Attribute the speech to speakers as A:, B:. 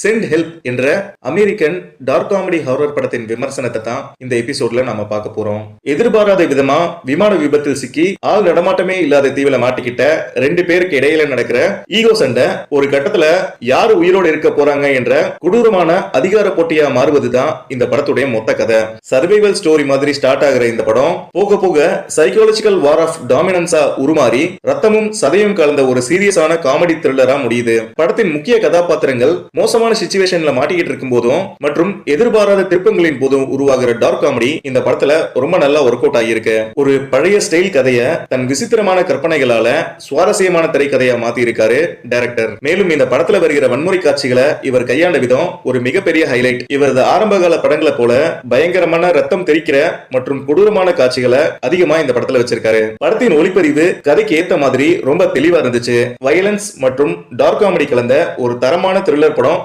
A: Send help என்ற American dark comedy horror படத்தின் விமர்சனத்தை தான் இந்த எபிசோட்ல நாம பார்க்க போறோம். எதிர்பாராத விதமா விமான விபத்தில் சிக்கி ஆள் நடமாட்டமே இல்லாத தீவில மாட்டிக்கிட்ட ரெண்டு பேருக்கு இடையில நடக்கிற ஈகோ சண்டை ஒரு கட்டத்துல யாரு உயிரோடு இருக்க போறாங்க என்ற கொடூரமான அதிகார போட்டியா மாறுவதுதான் இந்த படத்துடைய மொத்த கதை. சர்வைவல் ஸ்டோரி மாதிரி ஸ்டார்ட் ஆகிற இந்த படம் போக போக சைக்காலஜிக்கல் வார் ஆஃப் டாமினன்ஸா உருமாறி ரத்தமும் சதையும் கலந்த ஒரு சீரியஸான காமெடி த்ரில்லரா முடியுது. படத்தின் முக்கிய கதாபாத்திரங்கள் மோசமான சிச்சுவேஷன்ல மாட்டிக்கிட்டு இருக்கும் போதும் மற்றும் எதிர்பாராத திருப்பங்களின் போதும் உருவாகிற டார்க் காமெடி இந்த படத்துல ரொம்ப நல்லா ஒர்க் அவுட் ஆகியிருக்கு. ஒரு பழைய ஸ்டைல் கதைய தன் விசித்திரமான கற்பனைகளால சுவாரஸ்யமான திரைக்கதையா மாத்தி இருக்காரு டைரக்டர். மேலும் இந்த படத்துல வருகிற வன்முறை காட்சிகளை இவர் கையாண்ட விதம் ஒரு மிகப்பெரிய ஹைலைட். இவரது ஆரம்பகால படங்களை போல பயங்கரமான ரத்தம் தெரிக்கிற மற்றும் கொடூரமான காட்சிகளை அதிகமா இந்த படத்துல வச்சிருக்காரு. படத்தின் ஒளிப்பதிவு கதைக்கு ஏத்த மாதிரி ரொம்ப தெளிவா இருந்துச்சு. வயலன்ஸ் மற்றும் டார்க் காமெடி கலந்த ஒரு தரமான த்ரில்லர் படம்